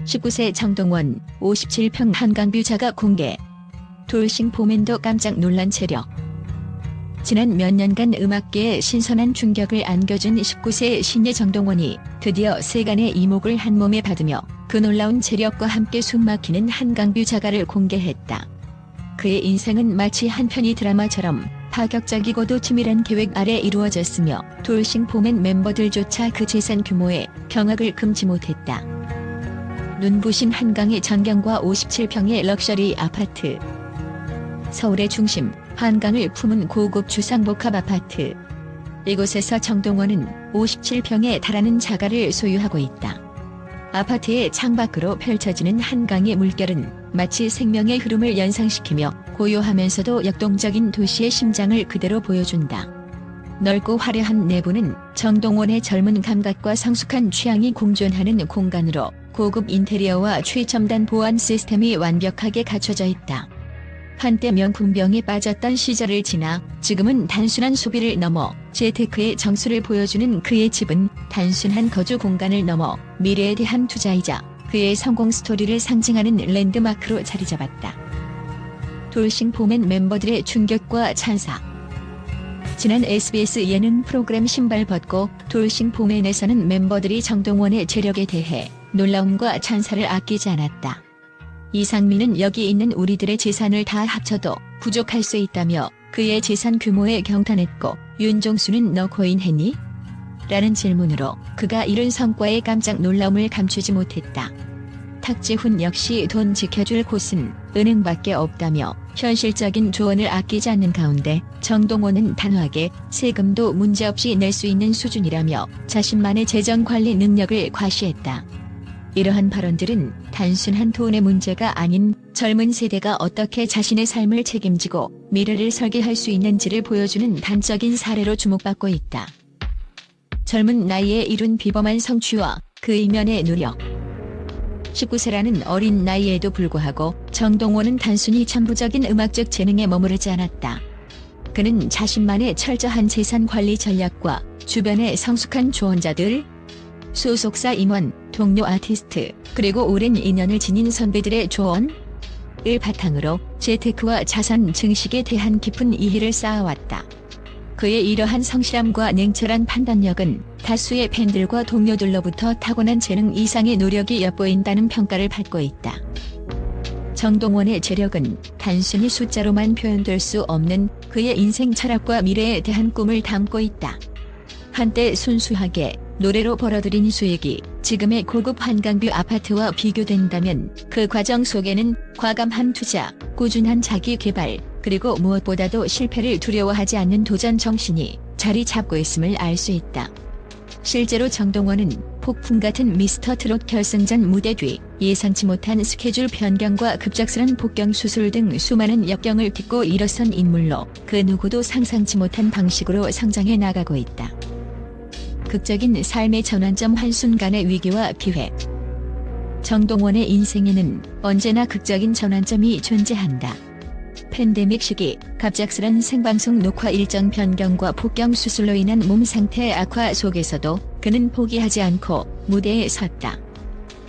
19세 정동원 57평 한강뷰 자가 공개. 돌싱 포맨도 깜짝 놀란 체력. 지난 몇 년간 음악계에 신선한 충격을 안겨준 19세 신예 정동원이 드디어 세간의 이목을 한몸에 받으며 그 놀라운 체력과 함께 숨막히는 한강뷰 자가를 공개했다. 그의 인생은 마치 한 편의 드라마처럼 파격적이고도 치밀한 계획 아래 이루어졌으며 돌싱 포맨 멤버들조차 그 재산 규모에 경악을 금치 못했다. 눈부신 한강의 전경과 57평의 럭셔리 아파트. 서울의 중심, 한강을 품은 고급 주상복합 아파트. 이곳에서 정동원은 57평에 달하는 자가를 소유하고 있다. 아파트의 창밖으로 펼쳐지는 한강의 물결은 마치 생명의 흐름을 연상시키며 고요하면서도 역동적인 도시의 심장을 그대로 보여준다. 넓고 화려한 내부는 정동원의 젊은 감각과 성숙한 취향이 공존하는 공간으로 고급 인테리어와 최첨단 보안 시스템이 완벽하게 갖춰져 있다. 한때 명품병에 빠졌던 시절을 지나 지금은 단순한 소비를 넘어 재테크의 정수를 보여주는 그의 집은 단순한 거주 공간을 넘어 미래에 대한 투자이자 그의 성공 스토리를 상징하는 랜드마크로 자리 잡았다. 돌싱 포맨 멤버들의 충격과 찬사. 지난 SBS 예능 프로그램 신발 벗고 돌싱 포맨에서는 멤버들이 정동원의 재력에 대해 놀라움과 찬사를 아끼지 않았다. 이상민은 여기 있는 우리들의 재산을 다 합쳐도 부족할 수 있다며 그의 재산 규모에 경탄했고, 윤종수는 너 고인했니? 라는 질문으로 그가 이룬 성과에 깜짝 놀라움을 감추지 못했다. 탁지훈 역시 돈 지켜줄 곳은 은행밖에 없다며 현실적인 조언을 아끼지 않는 가운데 정동원은 단호하게 세금도 문제없이 낼 수 있는 수준이라며 자신만의 재정관리 능력을 과시했다. 이러한 발언들은 단순한 돈의 문제가 아닌 젊은 세대가 어떻게 자신의 삶을 책임지고 미래를 설계할 수 있는지를 보여주는 단적인 사례로 주목받고 있다. 젊은 나이에 이룬 비범한 성취와 그 이면의 노력. 19세라는 어린 나이에도 불구하고 정동원은 단순히 천부적인 음악적 재능에 머무르지 않았다. 그는 자신만의 철저한 재산 관리 전략과 주변의 성숙한 조언자들, 소속사 임원, 동료 아티스트, 그리고 오랜 인연을 지닌 선배들의 조언을 바탕으로 재테크와 자산 증식에 대한 깊은 이해를 쌓아왔다. 그의 이러한 성실함과 냉철한 판단력은 다수의 팬들과 동료들로부터 타고난 재능 이상의 노력이 엿보인다는 평가를 받고 있다. 정동원의 재력은 단순히 숫자로만 표현될 수 없는 그의 인생 철학과 미래에 대한 꿈을 담고 있다. 한때 순수하게 노래로 벌어들인 수익이 지금의 고급 한강뷰 아파트와 비교된다면 그 과정 속에는 과감한 투자, 꾸준한 자기 개발, 그리고 무엇보다도 실패를 두려워하지 않는 도전 정신이 자리 잡고 있음을 알 수 있다. 실제로 정동원은 폭풍 같은 미스터 트롯 결승전 무대 뒤 예상치 못한 스케줄 변경과 급작스런 복경 수술 등 수많은 역경을 딛고 일어선 인물로 그 누구도 상상치 못한 방식으로 성장해 나가고 있다. 극적인 삶의 전환점 한순간의 위기와 기회. 정동원의 인생에는 언제나 극적인 전환점이 존재한다. 팬데믹 시기 갑작스런 생방송 녹화 일정 변경과 폭경 수술로 인한 몸 상태 악화 속에서도 그는 포기하지 않고 무대에 섰다.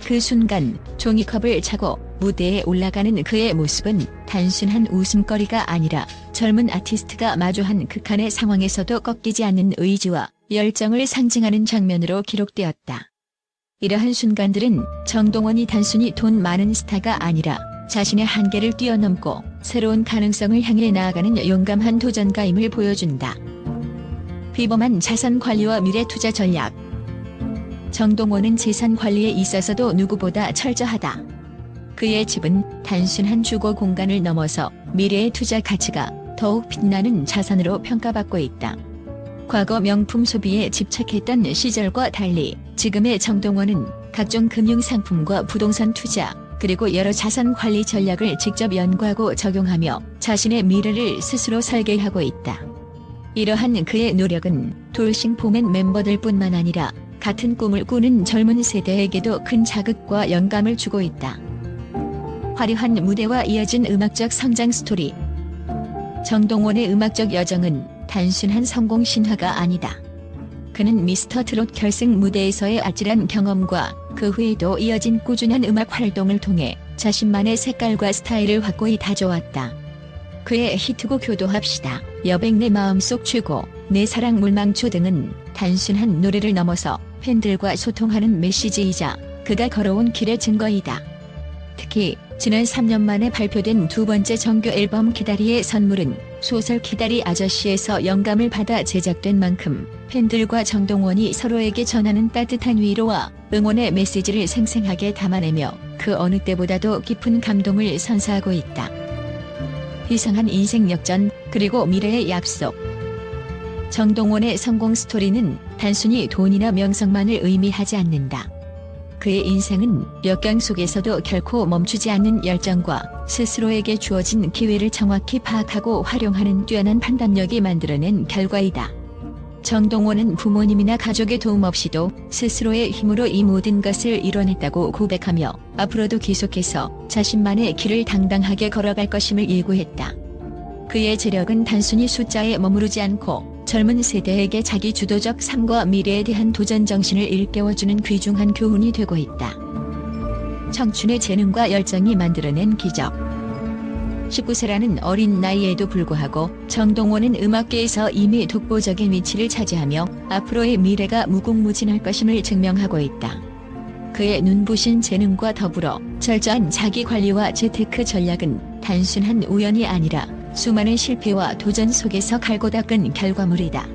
그 순간 종이컵을 차고 무대에 올라가는 그의 모습은 단순한 웃음거리가 아니라 젊은 아티스트가 마주한 극한의 상황에서도 꺾이지 않는 의지와 열정을 상징하는 장면으로 기록되었다. 이러한 순간들은 정동원이 단순히 돈 많은 스타가 아니라 자신의 한계를 뛰어넘고 새로운 가능성을 향해 나아가는 용감한 도전가임을 보여준다. 비범한 자산 관리와 미래 투자 전략. 정동원은 재산 관리에 있어서도 누구보다 철저하다. 그의 집은 단순한 주거 공간을 넘어서 미래의 투자 가치가 더욱 빛나는 자산으로 평가받고 있다. 과거 명품 소비에 집착했던 시절과 달리 지금의 정동원은 각종 금융상품과 부동산 투자, 그리고 여러 자산 관리 전략을 직접 연구하고 적용하며 자신의 미래를 스스로 설계하고 있다. 이러한 그의 노력은 돌싱 포맨 멤버들뿐만 아니라 같은 꿈을 꾸는 젊은 세대에게도 큰 자극과 영감을 주고 있다. 화려한 무대와 이어진 음악적 성장 스토리. 정동원의 음악적 여정은 단순한 성공 신화가 아니다. 그는 미스터 트롯 결승 무대에서의 아찔한 경험과 그 후에도 이어진 꾸준한 음악 활동을 통해 자신만의 색깔과 스타일을 확고히 다져왔다. 그의 히트곡 효도합시다, 여백 내 마음속 최고, 내 사랑 물망초 등은 단순한 노래를 넘어서 팬들과 소통하는 메시지이자 그가 걸어온 길의 증거이다. 특히 지난 3년 만에 발표된 두 번째 정규 앨범 기다리의 선물은 소설 기다리 아저씨에서 영감을 받아 제작된 만큼 팬들과 정동원이 서로에게 전하는 따뜻한 위로와 응원의 메시지를 생생하게 담아내며 그 어느 때보다도 깊은 감동을 선사하고 있다. 비상한 인생 역전, 그리고 미래의 약속. 정동원의 성공 스토리는 단순히 돈이나 명성만을 의미하지 않는다. 그의 인생은 역경 속에서도 결코 멈추지 않는 열정과 스스로에게 주어진 기회를 정확히 파악하고 활용하는 뛰어난 판단력이 만들어낸 결과이다. 정동원은 부모님이나 가족의 도움 없이도 스스로의 힘으로 이 모든 것을 이뤄냈다고 고백하며 앞으로도 계속해서 자신만의 길을 당당하게 걸어갈 것임을 예고했다. 그의 재력은 단순히 숫자에 머무르지 않고 젊은 세대에게 자기 주도적 삶과 미래에 대한 도전 정신을 일깨워주는 귀중한 교훈이 되고 있다. 청춘의 재능과 열정이 만들어낸 기적. 19세라는 어린 나이에도 불구하고 정동원은 음악계에서 이미 독보적인 위치를 차지하며 앞으로의 미래가 무궁무진할 것임을 증명하고 있다. 그의 눈부신 재능과 더불어 철저한 자기관리와 재테크 전략은 단순한 우연이 아니라 수많은 실패와 도전 속에서 갈고 닦은 결과물이다.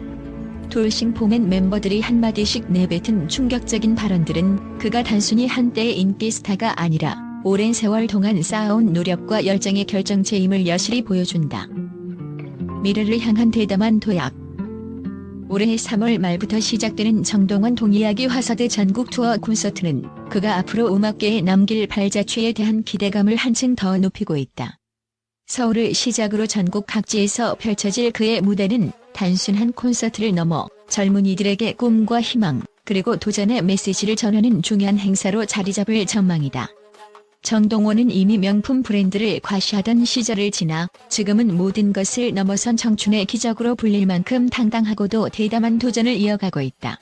돌싱 포맨 멤버들이 한마디씩 내뱉은 충격적인 발언들은 그가 단순히 한때의 인기 스타가 아니라 오랜 세월 동안 쌓아온 노력과 열정의 결정체임을 여실히 보여준다. 미래를 향한 대담한 도약. 올해 3월 말부터 시작되는 정동원 동이야기 화서대 전국 투어 콘서트는 그가 앞으로 음악계에 남길 발자취에 대한 기대감을 한층 더 높이고 있다. 서울을 시작으로 전국 각지에서 펼쳐질 그의 무대는 단순한 콘서트를 넘어 젊은이들에게 꿈과 희망, 그리고 도전의 메시지를 전하는 중요한 행사로 자리 잡을 전망이다. 정동원은 이미 명품 브랜드를 과시하던 시절을 지나 지금은 모든 것을 넘어선 청춘의 기적으로 불릴 만큼 당당하고도 대담한 도전을 이어가고 있다.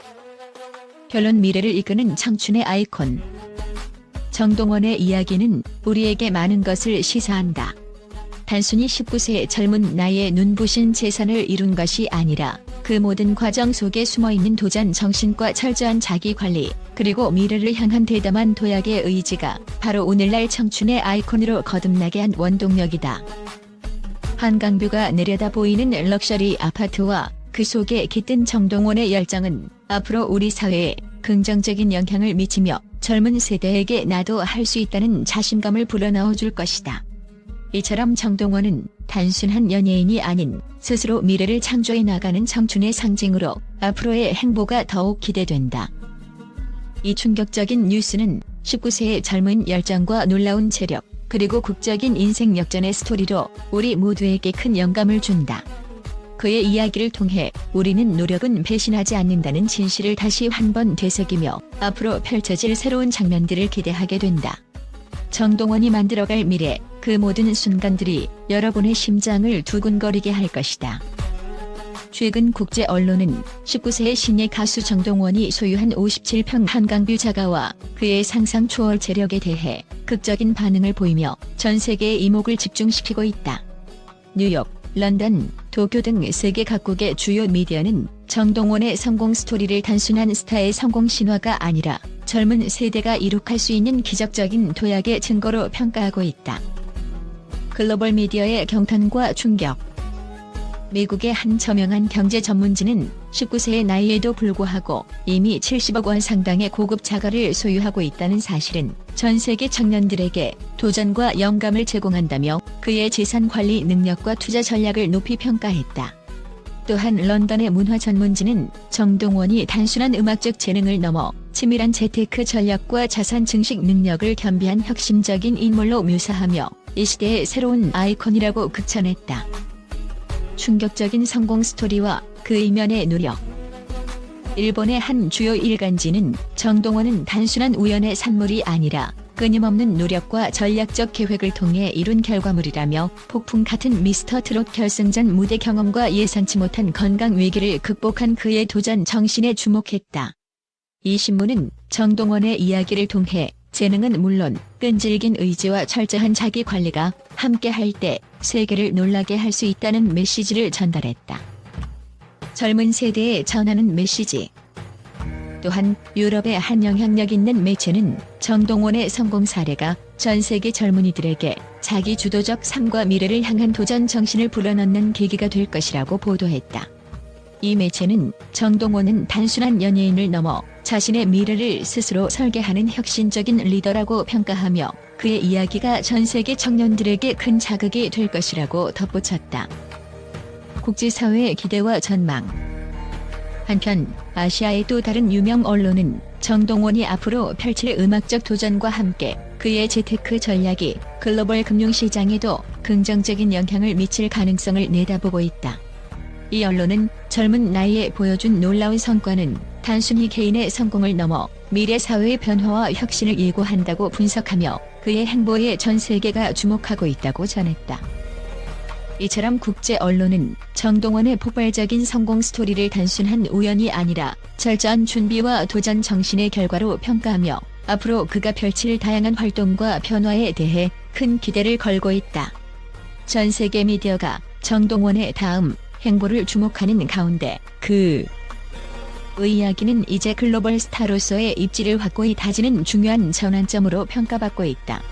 결론, 미래를 이끄는 청춘의 아이콘. 정동원의 이야기는 우리에게 많은 것을 시사한다. 단순히 19세의 젊은 나이에 눈부신 재산을 이룬 것이 아니라 그 모든 과정 속에 숨어있는 도전 정신과 철저한 자기관리, 그리고 미래를 향한 대담한 도약의 의지가 바로 오늘날 청춘의 아이콘으로 거듭나게 한 원동력이다. 한강뷰가 내려다 보이는 럭셔리 아파트와 그 속에 깃든 정동원의 열정은 앞으로 우리 사회에 긍정적인 영향을 미치며 젊은 세대에게 나도 할 수 있다는 자신감을 불어넣어 줄 것이다. 이처럼 정동원은 단순한 연예인이 아닌 스스로 미래를 창조해 나가는 청춘의 상징으로 앞으로의 행보가 더욱 기대된다. 이 충격적인 뉴스는 19세의 젊은 열정과 놀라운 재력, 그리고 극적인 인생 역전의 스토리로 우리 모두에게 큰 영감을 준다. 그의 이야기를 통해 우리는 노력은 배신하지 않는다는 진실을 다시 한번 되새기며 앞으로 펼쳐질 새로운 장면들을 기대하게 된다. 정동원이 만들어갈 미래, 그 모든 순간들이 여러분의 심장을 두근거리게 할 것이다. 최근 국제 언론은 19세의 신예 가수 정동원이 소유한 57평 한강뷰 자가와 그의 상상 초월 재력에 대해 극적인 반응을 보이며 전 세계의 이목을 집중시키고 있다. 뉴욕, 런던, 도쿄 등 세계 각국의 주요 미디어는 정동원의 성공 스토리를 단순한 스타의 성공 신화가 아니라 젊은 세대가 이룩할 수 있는 기적적인 도약의 증거로 평가하고 있다. 글로벌 미디어의 경탄과 충격. 미국의 한 저명한 경제 전문지는 19세의 나이에도 불구하고 이미 70억 원 상당의 고급 자가를 소유하고 있다는 사실은 전 세계 청년들에게 도전과 영감을 제공한다며 그의 재산 관리 능력과 투자 전략을 높이 평가했다. 또한 런던의 문화 전문지는 정동원이 단순한 음악적 재능을 넘어 치밀한 재테크 전략과 자산 증식 능력을 겸비한 혁신적인 인물로 묘사하며 이 시대의 새로운 아이콘이라고 극찬했다. 충격적인 성공 스토리와 그 이면의 노력. 일본의 한 주요 일간지는 정동원은 단순한 우연의 산물이 아니라 끊임없는 노력과 전략적 계획을 통해 이룬 결과물이라며 폭풍 같은 미스터 트롯 결승전 무대 경험과 예상치 못한 건강 위기를 극복한 그의 도전 정신에 주목했다. 이 신문은 정동원의 이야기를 통해 재능은 물론 끈질긴 의지와 철저한 자기 관리가 함께할 때 세계를 놀라게 할 수 있다는 메시지를 전달했다. 젊은 세대에 전하는 메시지. 또한 유럽의 한 영향력 있는 매체는 정동원의 성공 사례가 전 세계 젊은이들에게 자기 주도적 삶과 미래를 향한 도전 정신을 불어넣는 계기가 될 것이라고 보도했다. 이 매체는 정동원은 단순한 연예인을 넘어 자신의 미래를 스스로 설계하는 혁신적인 리더라고 평가하며 그의 이야기가 전 세계 청년들에게 큰 자극이 될 것이라고 덧붙였다. 국제사회의 기대와 전망. 한편 아시아의 또 다른 유명 언론은 정동원이 앞으로 펼칠 음악적 도전과 함께 그의 재테크 전략이 글로벌 금융시장에도 긍정적인 영향을 미칠 가능성을 내다보고 있다. 이 언론은 젊은 나이에 보여준 놀라운 성과는 단순히 개인의 성공을 넘어 미래 사회의 변화와 혁신을 예고한다고 분석하며 그의 행보에 전 세계가 주목하고 있다고 전했다. 이처럼 국제 언론은 정동원의 폭발적인 성공 스토리를 단순한 우연이 아니라 철저한 준비와 도전 정신의 결과로 평가하며 앞으로 그가 펼칠 다양한 활동과 변화에 대해 큰 기대를 걸고 있다. 전 세계 미디어가 정동원의 다음 행보를 주목하는 가운데 그의 이야기는 이제 글로벌 스타로서의 입지를 확고히 다지는 중요한 전환점으로 평가받고 있다.